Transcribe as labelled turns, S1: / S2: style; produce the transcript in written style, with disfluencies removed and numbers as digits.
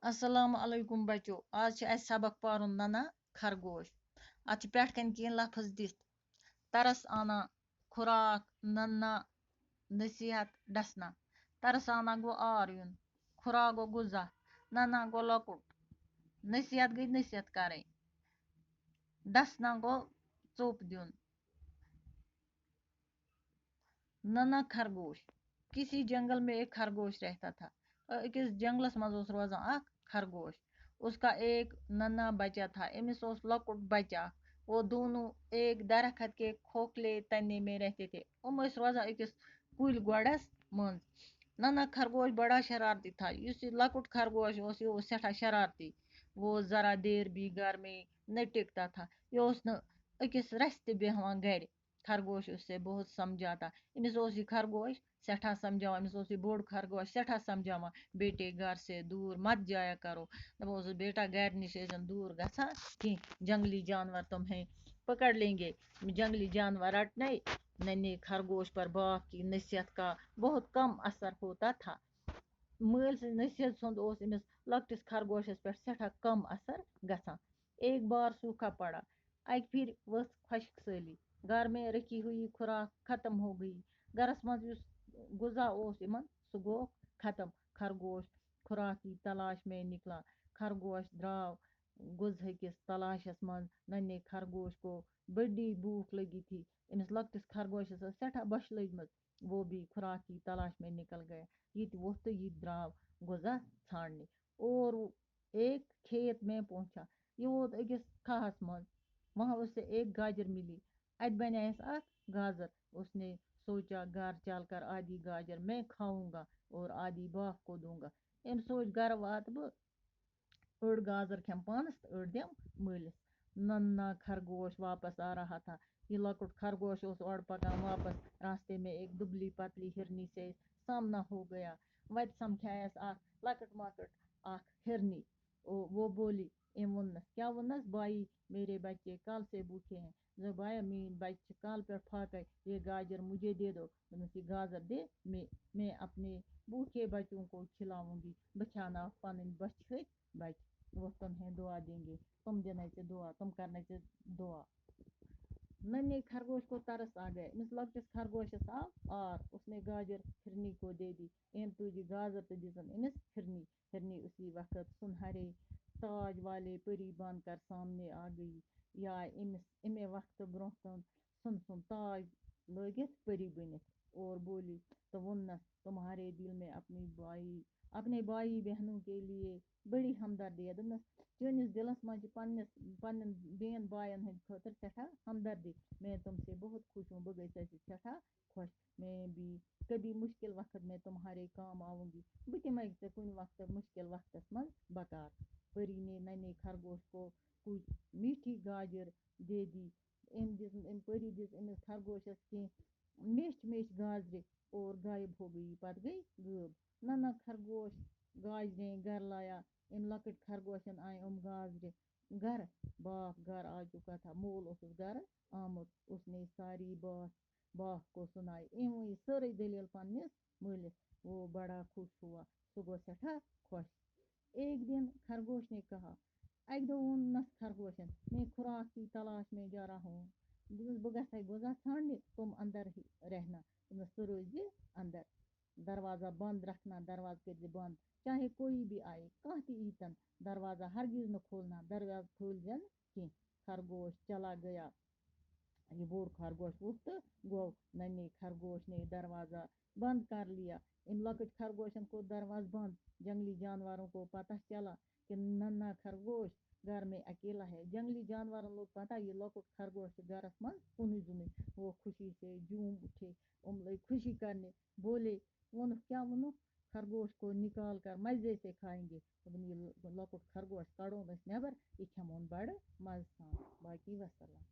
S1: السلام علیکم بچو آج سبق پرن ننا خرگوش ات پٮ۪ٹھ کَنۍ کینٛہہ لفظ دِتھ ترس آنا خوراک ننا نصیحت ڈسنا ترس آنا گوٚو آر یُن خوراک گوٚو غذا ننا گوٚو لۄکُٹ نصیحت گٔے نصیحت کَرٕنۍ ڈسنا گوٚو ژوٚپ دیُن ننا خرگوش کسی جنگل میں ایک خرگوش رہتا تھا أکِس جنگلس منٛز اوس روزان اکھ خرگوش اس کا ایک ننا بچہ تھا أمِس اوس لۄکُٹ بچہ اکھ وہ دونوں ایک درخت کے کھوکھلے تنے میں رہتے تھے ٲسۍ روزان أکِس کُلۍ گۄڈس منٛز ننا خرگوش بڑا شرارتی تھا یُس یہِ لۄکُٹ خرگوش اوس یہِ اوس سٮ۪ٹھاہ شرارتی وہ ذرا دیر بھی گھر میں نہ ٹکتا تھا یہِ اوس نہٕ أکِس رژھِ تہِ بیٚہوان گرِ خرگوش اس سے بہت سمجھاتا أمِس اوس یہِ خرگوش سٮ۪ٹھاہ سمجھاوان أمِس اوس یہِ بوٚڑ خرگوش سٮ۪ٹھاہ سمجھاوان بیٹے گھر سے دور مت جایا کرو دپان اوسُس بیٹا گھر نِش ٲسۍزٮ۪ن دوٗر گژھان کینٛہہ جنگلی جانور تمہیں پکڑ لیں گے جنگلی جانور رٹنے ننے خرگوش پر باپ کی نصیحت کا بہت کم اثر ہوتا تھا مٲلۍ سٕنٛز نصیحت سُنٛد اوس أمِس لۄکٹِس خرگوشس پٮ۪ٹھ سٮ۪ٹھاہ کم اثر گژھان ایک بار سوکھا پڑا اکہِ پھِرِ ؤژھ خۄشک سٲلی گھر میں رکھی ہوئی خوراک ختم ہو گئی گرس منٛز یُس غذا اوس یِمن سُہ گوٚو ختم خرگوش خوراک کی تلاش میں نکلا خرگوش درٛاو غذہٕ کِس تلاشس منٛز ننے خرگوش کو بڑی بھوک لگی تھی أمِس لۄکٹِس خرگوشس ٲس سٮ۪ٹھاہ بۄچھِ لٔجمٕژ وہ بھی خوراک کی تلاش میں نکل گیا یہِ تہِ ووٚتھ تہٕ یہِ تہِ درٛاو غذا ژھانڈنہِ اور ایک کھیت میں پہنچا یہِ ووت أکِس کھہس منٛز وہاں اسے ایک گاجر ملی اتہِ بنیایس اکھ گازر اس نے سوچا گھر چل کر آدھی گاجر میں کھاؤں گا اور آدھی باپ کو دوں گا أمۍ سوچ گرٕ واتہٕ بہٕ أڑ گازر کھٮ۪مہٕ پانس تہٕ أڑ دِمہٕ مٲلِس ننا خرگوش واپس آ رہا تھا یہ لۄکُٹ خرگوش اوس اورٕ پکان واپس راستے میں ایک دبلی پتلی ہرنی سے سامنا ہو گیا وتہِ سمکھیایس اکھ لۄکٕٹ مۄکٕٹ اکھ ہرنی وہ بولی أمۍ ووٚننس کیٛاہ ووٚننس بھائی میرے بچے کل سے بھوکے ہیں بایا میٛٲنۍ بچہِ چھِ کال پٮ۪ٹھ پھاکَے یہ گاجر مجھے دے دو دوٚپنَس یہِ گازر دے میں اپنے بھوکے بچوں کو کھلاؤں گی بہٕ کھیٛاوناوَکھ پنٕنۍ بۄچھِ ۂتۍ بچہِ وہ تمہیں دعا دیں گے تم دِنے ژےٚ دعا تم کرنے ژےٚ دعا ننے خرگوش کو ترس آ گیا أمِس لۄکٹِس خرگوشس آو آر اس نے گاجر ہرنی کو دے دی أمۍ تُج یہِ گازر تہٕ دِژٕن أمِس ہرنی اسی وقت سُنہرے تاج والے پری بن کر سامنے آ گئی یہِ آے اَمے وقتہٕ برونٛہہ کُن سُن تاج لٲگِتھ پری بٔنِتھ اور بولی تو ووٚننس تمہارے دل میں اپنے بھائی بہنوں کے لیے بڑی ہمدردی ہے دوٚپنس چٲنِس دِلس منٛز چھِ پننٮ۪ن بیٚین باین ہٕنٛدِ خٲطرٕ سٮ۪ٹھاہ ہمدردی میں تم سے بہت خوش ہوں بہٕ گٔے ژےٚ سۭتۍ سٮ۪ٹھاہ خۄش میں بھی کبھی مشکل وقت میں تمہارے کام آؤں گی بہٕ تہِ منٛگہٕ ژےٚ کُنہِ وقتہٕ مشکل وقتس منٛز بکار پری نے ننے خرگوش کو کچھ میٹھی گاجر دے دی أمۍ پری دِژ أمِس خرگوشس کینٛہہ میچھِ گازرِ اور غایب ہو گئی پتہٕ گئی غٲب ننا خرگوش گاجریں گھر لایا أمۍ لۄکٕٹۍ خرگوشن آے گازرِ گھرٕ باپ گھر آ چکا تھا مول اوسُس گھرٕ آمُت اس نے ساری بات باپ کو سنائی أمۍ ووٚن یہِ سٲرٕے دٔلیٖل پننِس مٲلِس وہ بڑا خوش ہوا سُہ گوٚو سٮ۪ٹھاہ خۄش ایک دن خرگوش نے کہا اکہِ دۄہ ووٚننس خرگوشن میں خوراک کی تلاش میں جا رہا ہوں دوٚپنس بہٕ گژھے غذا ژھانڈنہِ تم اندر ہی رہنا دوٚپنس ژٕ روزِ اندر دروازہ بند رکھنا دروازٕ کٔرزِ بند چاہے کوئی بھی آئے کانٛہہ تہِ ییٖتن دروازہ ہرگز نہٕ کھولنا دروازٕ کھٲلزٮ۪ن کینٛہہ خرگوش چلا گیا یہ بوڑ خرگوش ووٚتھ تہٕ گوٚو ننے خرگوش نے دروازہ بند کر لیا أمۍ لۄکٕٹۍ خرگوشن کوٚر دروازٕ بند جنگلی جانوروں کو پتہ چلا کہ ننا خرگوش گھر میں اکیلا ہے جنگلی جانورن لوگ پتہ یہ لۄکُٹ خرگوش چھُ گرس منٛز کُنُے زوٚنُے وہ خوشی سے جھوم اٹھے لٔگۍ خوشی کرنے بولے ووٚنُکھ کیٛاہ ووٚنُکھ خرگوش کو نکال کر مزے سے کھائیں گے دوٚپُن یہِ لۄکُٹ خرگوش کڑون أسۍ نٮ۪بر یہِ کھٮ۪مون بڑٕ مزٕ سان باقی وسلام